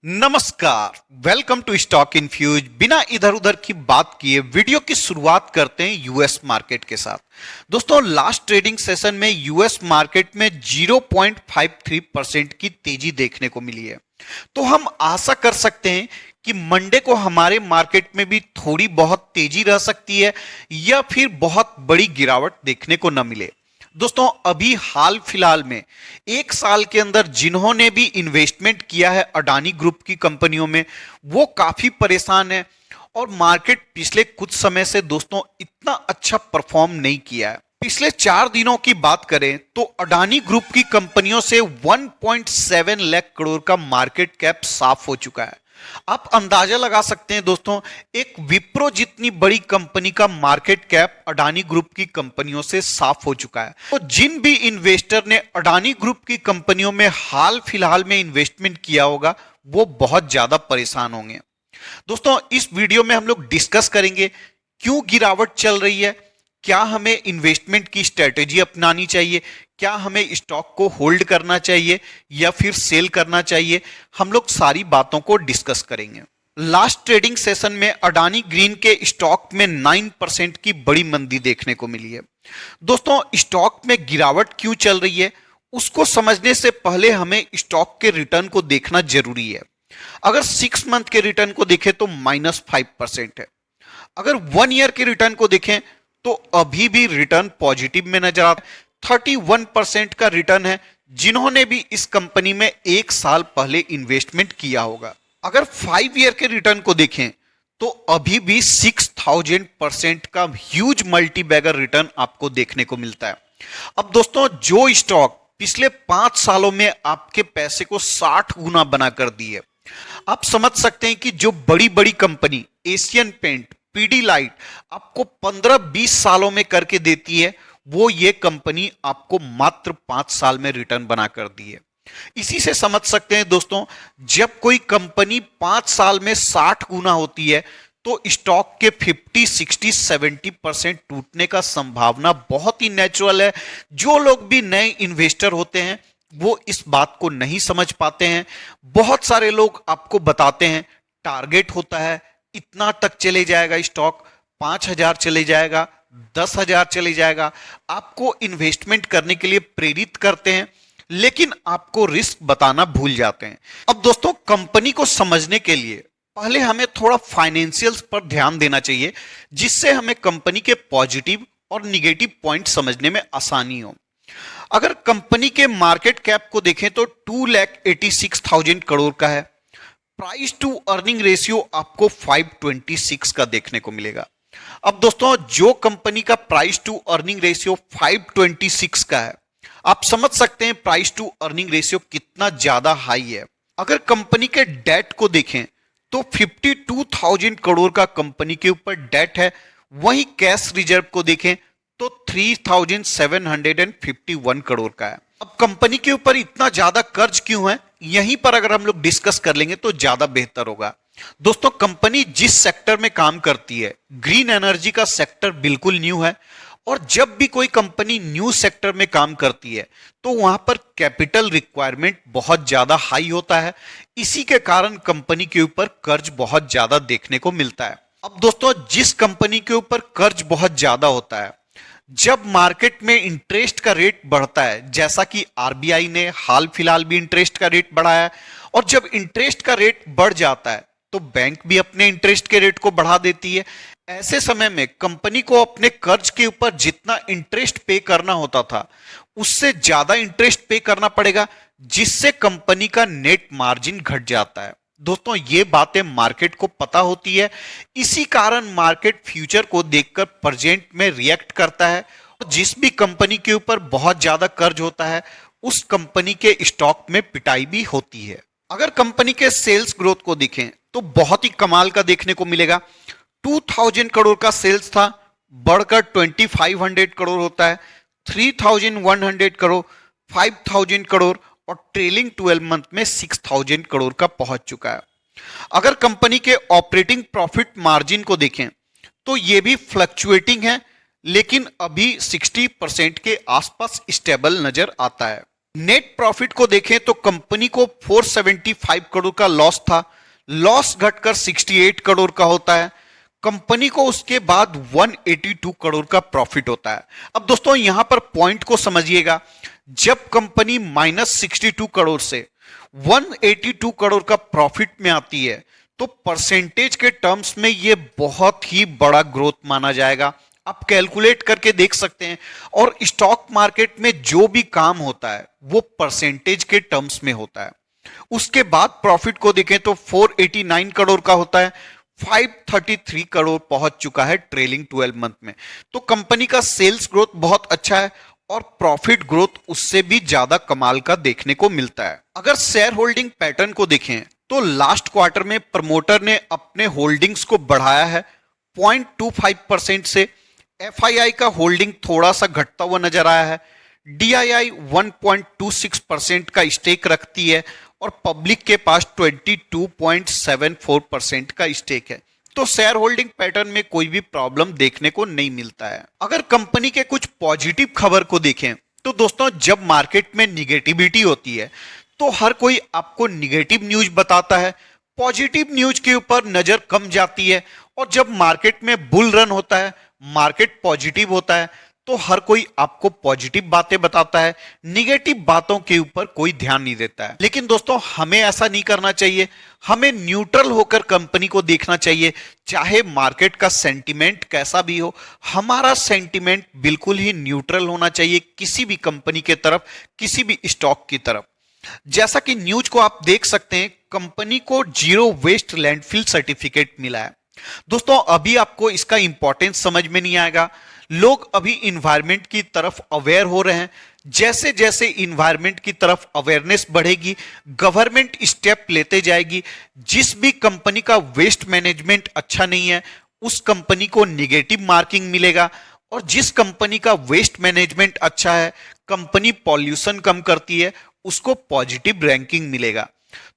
नमस्कार, welcome to stock infuse. बिना इधर उधर की बात किए वीडियो की शुरुआत करते हैं यूएस मार्केट के साथ। दोस्तों, लास्ट ट्रेडिंग सेशन में यूएस मार्केट में 0.53% की तेजी देखने को मिली है। तो हम आशा कर सकते हैं कि मंडे को हमारे मार्केट में भी थोड़ी बहुत तेजी रह सकती है या फिर बहुत बड़ी गिरावट देखने को न मिले। दोस्तों, अभी हाल फिलहाल में एक साल के अंदर जिन्होंने भी इन्वेस्टमेंट किया है अडानी ग्रुप की कंपनियों में, वो काफी परेशान है और मार्केट पिछले कुछ समय से दोस्तों इतना अच्छा परफॉर्म नहीं किया है। पिछले 4 दिनों की बात करें तो अडानी ग्रुप की कंपनियों से 1.7 लाख करोड़ का मार्केट कैप साफ हो चुका है। आप अंदाजा लगा सकते हैं दोस्तों, एक विप्रो जितनी बड़ी कंपनी का मार्केट कैप अडानी ग्रुप की कंपनियों से साफ हो चुका है। तो जिन भी इन्वेस्टर ने अडानी ग्रुप की कंपनियों में हाल फिलहाल में इन्वेस्टमेंट किया होगा, वो बहुत ज्यादा परेशान होंगे। दोस्तों, इस वीडियो में हम लोग डिस्कस करेंगे क्यों गिरावट चल रही है, क्या हमें इन्वेस्टमेंट की स्ट्रेटेजी अपनानी चाहिए, क्या हमें स्टॉक को होल्ड करना चाहिए या फिर सेल करना चाहिए। हम लोग सारी बातों को डिस्कस करेंगे। लास्ट ट्रेडिंग सेशन में अडानी ग्रीन के स्टॉक में 9% की बड़ी मंदी देखने को मिली है। दोस्तों, स्टॉक में गिरावट क्यों चल रही है उसको समझने से पहले हमें स्टॉक के रिटर्न को देखना जरूरी है। अगर 6 मंथ के रिटर्न को देखें तो -5% है। अगर 1 ईयर के रिटर्न को देखें तो अभी भी रिटर्न पॉजिटिव में नजर आता है। 31% का रिटर्न है जिन्होंने भी इस कंपनी में 1 साल पहले इन्वेस्टमेंट किया होगा। अगर 5 ईयर के रिटर्न को देखें तो अभी भी 6000% का ह्यूज मल्टी बैगर रिटर्न आपको देखने को मिलता है। अब दोस्तों, जो स्टॉक पिछले 5 सालों में आपके पैसे को 60 गुना बना कर दी है, आप समझ सकते हैं कि जो बड़ी बड़ी कंपनी एशियन पेंट, पीडीलाइट आपको 15-20 सालों में करके देती है, वो ये कंपनी आपको मात्र 5 साल में रिटर्न बना कर दी है। इसी से समझ सकते हैं दोस्तों, जब कोई कंपनी 5 साल में 60 गुना होती है तो स्टॉक के 50, 60, 70% टूटने का संभावना बहुत ही नेचुरल है। जो लोग भी नए इन्वेस्टर होते हैं वो इस बात को नहीं समझ पाते हैं। बहुत सारे लोग आपको बताते हैं टारगेट होता है इतना तक चले जाएगा स्टॉक, 5000 चले जाएगा, 10,000 चले जाएगा, आपको इन्वेस्टमेंट करने के लिए प्रेरित करते हैं, लेकिन आपको रिस्क बताना भूल जाते हैं। अब दोस्तों, कंपनी को समझने के लिए पहले हमें थोड़ा फाइनेंशियल्स पर ध्यान देना चाहिए, जिससे हमें कंपनी के पॉजिटिव और निगेटिव पॉइंट समझने में आसानी हो। अगर कंपनी के मार्केट कैप को देखें तो 2,86,000 करोड़ का है। प्राइस टू अर्निंग रेशियो आपको 526 का देखने को मिलेगा। अब दोस्तों, जो कंपनी का प्राइस टू अर्निंग रेशियो 526 का है, आप समझ सकते हैं प्राइस टू अर्निंग रेशियो कितना ज्यादा हाई है। अगर कंपनी के डेट को देखें तो 52,000 करोड़ का कंपनी के ऊपर डेट है। वहीं कैश रिजर्व को देखें तो 3,751 करोड़ का है। अब कंपनी के ऊपर इतना ज्यादा कर्ज क्यों है, यहीं पर अगर हम लोग डिस्कस कर लेंगे तो ज्यादा बेहतर होगा। दोस्तों, कंपनी जिस सेक्टर में काम करती है, ग्रीन एनर्जी का सेक्टर बिल्कुल न्यू है, और जब भी कोई कंपनी न्यू सेक्टर में काम करती है तो वहां पर कैपिटल रिक्वायरमेंट बहुत ज्यादा हाई होता है। इसी के कारण कंपनी के ऊपर कर्ज बहुत ज्यादा देखने को मिलता है। अब दोस्तों, जिस कंपनी के ऊपर कर्ज बहुत ज्यादा होता है, जब मार्केट में इंटरेस्ट का रेट बढ़ता है, जैसा कि आरबीआई ने हाल फिलहाल भी इंटरेस्ट का रेट बढ़ाया है, और जब इंटरेस्ट का रेट बढ़ जाता है तो बैंक भी अपने इंटरेस्ट के रेट को बढ़ा देती है। ऐसे समय में कंपनी को अपने कर्ज के ऊपर जितना इंटरेस्ट पे करना होता था, उससे ज्यादा इंटरेस्ट पे करना पड़ेगा, जिससे कंपनी का नेट मार्जिन घट जाता है। दोस्तों, ये बातें मार्केट को पता होती है। इसी कारण मार्केट फ्यूचर को देखकर प्रेजेंट में रिएक्ट करता है, और जिस भी कंपनी के ऊपर बहुत ज्यादा कर्ज होता है उस कंपनी के स्टॉक में पिटाई भी होती है। अगर कंपनी के सेल्स ग्रोथ को देखें तो बहुत ही कमाल का देखने को मिलेगा। 2000 करोड़ का सेल्स था, बढ़कर 2500 करोड़ होता है, 3100 करोड़, 5000 करोड़, और ट्रेलिंग 12 मंथ में 6000 करोड़ का पहुंच चुका है। अगर कंपनी के ऑपरेटिंग प्रॉफिट मार्जिन को देखें तो यह भी फ्लक्चुएटिंग है, लेकिन अभी 60% के आसपास स्टेबल नजर आता है। नेट प्रॉफिट को देखें तो कंपनी को 475 करोड़ का लॉस था, लॉस घटकर 68 करोड़ का होता है। कंपनी को उसके बाद 182 करोड़ का प्रॉफिट होता है। अब दोस्तों यहां पर पॉइंट को समझिएगा, जब कंपनी -62 करोड़ से 182 करोड़ का प्रॉफिट में आती है तो परसेंटेज के टर्म्स में यह बहुत ही बड़ा ग्रोथ माना जाएगा। आप कैलकुलेट करके देख सकते हैं। और स्टॉक मार्केट में जो भी काम होता है वो परसेंटेज के टर्म्स में होता है। उसके बाद प्रॉफिट को देखें तो 489 करोड़ का होता है, 533 करोड़ पहुंच चुका है ट्रेलिंग 12 मंथ में। तो कंपनी का सेल्स ग्रोथ बहुत अच्छा है और प्रॉफिट ग्रोथ उससे भी ज्यादा कमाल का देखने को मिलता है। अगर शेयर होल्डिंग पैटर्न को देखें तो लास्ट क्वार्टर में प्रमोटर ने अपने होल्डिंग्स को बढ़ाया है 0.25% से। एफआईआई का होल्डिंग थोड़ा सा घटता हुआ नजर आया है। डीआईआई 1.26% का स्टेक रखती है और पब्लिक के पास 22.74% का स्टेक है। तो शेयर होल्डिंग पैटर्न में कोई भी प्रॉब्लम देखने को नहीं मिलता है। अगर कंपनी के कुछ पॉजिटिव खबर को देखें तो दोस्तों जब मार्केट में निगेटिविटी होती है तो हर कोई आपको निगेटिव न्यूज बताता है, पॉजिटिव न्यूज के ऊपर नजर कम जाती है। और जब मार्केट में बुल रन होता है, मार्केट पॉजिटिव होता है, तो हर कोई आपको पॉजिटिव बातें बताता है, निगेटिव बातों के ऊपर कोई ध्यान नहीं देता है। लेकिन दोस्तों हमें ऐसा नहीं करना चाहिए, हमें न्यूट्रल होकर कंपनी को देखना चाहिए। चाहे मार्केट का सेंटीमेंट कैसा भी हो, हमारा सेंटीमेंट बिल्कुल ही न्यूट्रल होना चाहिए किसी भी कंपनी के तरफ, किसी भी स्टॉक की तरफ। जैसा कि न्यूज को आप देख सकते हैं, कंपनी को जीरो वेस्ट लैंडफिल सर्टिफिकेट मिला है। दोस्तों अभी आपको इसका इंपॉर्टेंस समझ में नहीं आएगा। लोग अभी इन्वायरमेंट की तरफ अवेयर हो रहे हैं। जैसे जैसे इन्वायरमेंट की तरफ अवेयरनेस बढ़ेगी, गवर्नमेंट स्टेप लेते जाएगी। जिस भी कंपनी का वेस्ट मैनेजमेंट अच्छा नहीं है उस कंपनी को निगेटिव मार्किंग मिलेगा, और जिस कंपनी का वेस्ट मैनेजमेंट अच्छा है, कंपनी पॉल्यूशन कम करती है, उसको पॉजिटिव रैंकिंग मिलेगा।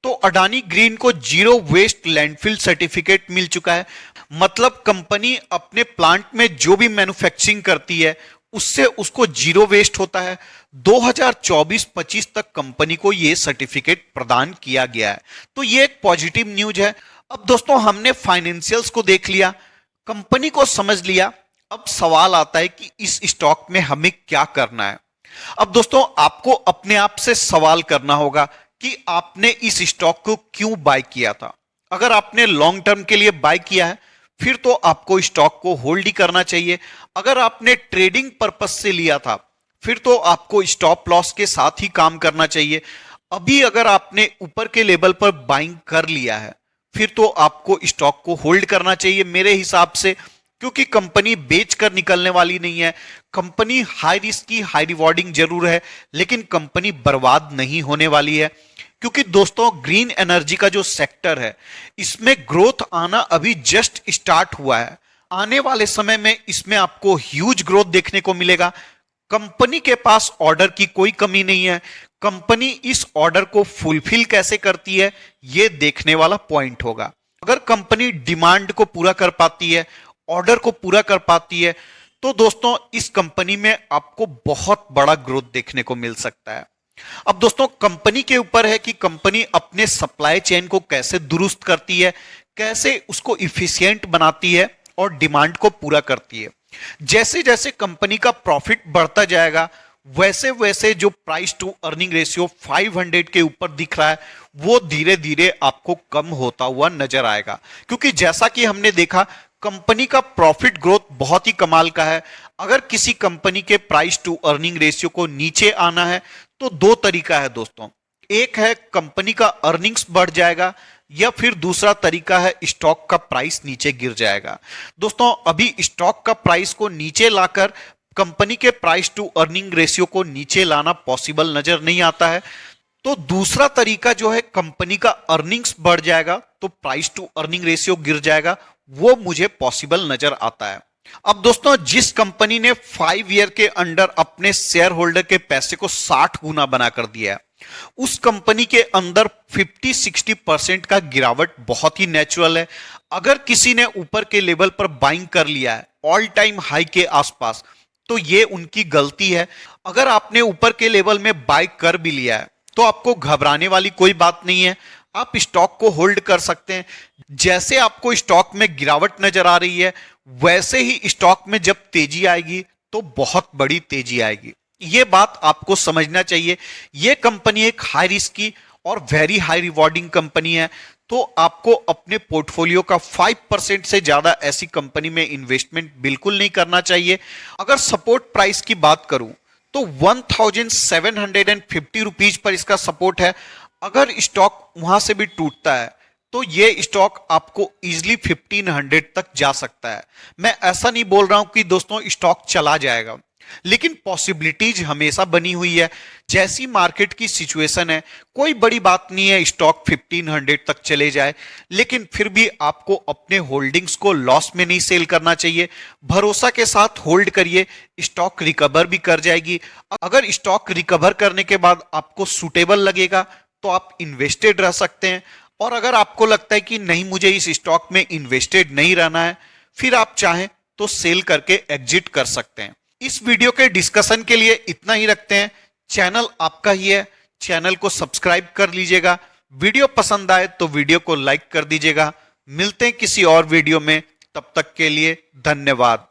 तो अडानी ग्रीन को जीरो वेस्ट लैंडफिल सर्टिफिकेट मिल चुका है। मतलब कंपनी अपने प्लांट में जो भी मैन्युफैक्चरिंग करती है उससे उसको जीरो वेस्ट होता है। 2024-25 तक कंपनी को यह सर्टिफिकेट प्रदान किया गया है। तो यह एक पॉजिटिव न्यूज है। अब दोस्तों हमने फाइनेंशियल्स को देख लिया, कंपनी को समझ लिया। अब सवाल आता है कि इस स्टॉक में हमें क्या करना है। अब दोस्तों आपको अपने आप से सवाल करना होगा कि आपने इस स्टॉक को क्यों बाय किया था। अगर आपने लॉन्ग टर्म के लिए बाय किया है फिर तो आपको स्टॉक को होल्ड ही करना चाहिए। अगर आपने ट्रेडिंग पर्पस से लिया था फिर तो आपको स्टॉप लॉस के साथ ही काम करना चाहिए। अभी अगर आपने ऊपर के लेवल पर बाइंग कर लिया है फिर तो आपको स्टॉक को होल्ड करना चाहिए मेरे हिसाब से, क्योंकि कंपनी बेचकर निकलने वाली नहीं है। कंपनी हाई रिस्क की हाई रिवॉर्डिंग जरूर है लेकिन कंपनी बर्बाद नहीं होने वाली है। क्योंकि दोस्तों ग्रीन एनर्जी का जो सेक्टर है इसमें ग्रोथ आना अभी जस्ट स्टार्ट हुआ है। आने वाले समय में इसमें आपको ह्यूज ग्रोथ देखने को मिलेगा। कंपनी के पास ऑर्डर की कोई कमी नहीं है। कंपनी इस ऑर्डर को फुलफिल कैसे करती है यह देखने वाला पॉइंट होगा। अगर कंपनी डिमांड को पूरा कर पाती है, ऑर्डर को पूरा कर पाती है, तो दोस्तों इस कंपनी में आपको बहुत बड़ा ग्रोथ देखने को मिल सकता है। अब दोस्तों कंपनी के ऊपर है कि कंपनी अपने सप्लाई चेन को कैसे दुरुस्त करती है, कैसे उसको इफिशिएंट बनाती है और डिमांड को पूरा करती है। जैसे जैसे कंपनी का प्रॉफिट बढ़ता जाएगा वैसे वैसे जो प्राइस टू अर्निंग रेशियो 500 के ऊपर दिख रहा है वो धीरे धीरे आपको कम होता हुआ नजर आएगा। क्योंकि जैसा कि हमने देखा कंपनी का प्रॉफिट ग्रोथ बहुत ही कमाल का है। अगर किसी कंपनी के प्राइस टू अर्निंग रेशियो को नीचे आना है तो दो तरीका है दोस्तों। एक है कंपनी का अर्निंग्स बढ़ जाएगा या फिर दूसरा तरीका है स्टॉक का प्राइस नीचे गिर जाएगा। दोस्तों अभी स्टॉक का प्राइस को नीचे लाकर कंपनी के प्राइस टू अर्निंग रेशियो को नीचे लाना पॉसिबल नजर नहीं आता है। तो दूसरा तरीका जो है कंपनी का अर्निंग्स बढ़ जाएगा तो प्राइस टू अर्निंग रेशियो गिर जाएगा, वो मुझे पॉसिबल नजर आता है। अब दोस्तों जिस कंपनी ने 5 ईयर के अंडर अपने शेयर होल्डर के पैसे को 60 गुना बनाकर दिया है उस कंपनी के अंदर 50-60% का गिरावट बहुत ही नेचुरल है। अगर किसी ने ऊपर के लेवल पर बाइंग कर लिया है ऑल टाइम हाई के आसपास तो ये उनकी गलती है। अगर आपने ऊपर के लेवल में बाय कर भी लिया है तो आपको घबराने वाली कोई बात नहीं है, आप स्टॉक को होल्ड कर सकते हैं। जैसे आपको स्टॉक में गिरावट नजर आ रही है, वैसे ही स्टॉक में जब तेजी आएगी तो बहुत बड़ी तेजी आएगी। ये बात आपको समझना चाहिए। ये कंपनी एक हाई रिस्क की और वेरी हाई रिवॉर्डिंग कंपनी है, तो आपको अपने पोर्टफोलियो का 5% से ज्यादा ऐसी कंपनी में इन्वेस्टमेंट बिल्कुल नहीं करना चाहिए। अगर सपोर्ट प्राइस की बात करूं तो 1750 रुपीज पर इसका सपोर्ट है। अगर स्टॉक वहां से भी टूटता है तो ये स्टॉक आपको इजिली 1500 तक जा सकता है। मैं ऐसा नहीं बोल रहा हूं कि दोस्तों स्टॉक चला जाएगा, लेकिन पॉसिबिलिटीज हमेशा बनी हुई है। जैसी मार्केट की सिचुएशन है, कोई बड़ी बात नहीं है स्टॉक 1500 तक चले जाए, लेकिन फिर भी आपको अपने होल्डिंग्स को लॉस में नहीं सेल करना चाहिए। भरोसा के साथ होल्ड करिए, स्टॉक रिकवर भी कर जाएगी। अगर स्टॉक रिकवर करने के बाद आपको सुटेबल लगेगा तो आप इन्वेस्टेड रह सकते हैं, और अगर आपको लगता है कि नहीं मुझे इस स्टॉक में इन्वेस्टेड नहीं रहना है, फिर आप चाहें तो सेल करके एग्जिट कर सकते हैं। इस वीडियो के डिस्कशन के लिए इतना ही रखते हैं। चैनल आपका ही है, चैनल को सब्सक्राइब कर लीजिएगा। वीडियो पसंद आए तो वीडियो को लाइक कर दीजिएगा। मिलते हैं किसी और वीडियो में, तब तक के लिए धन्यवाद।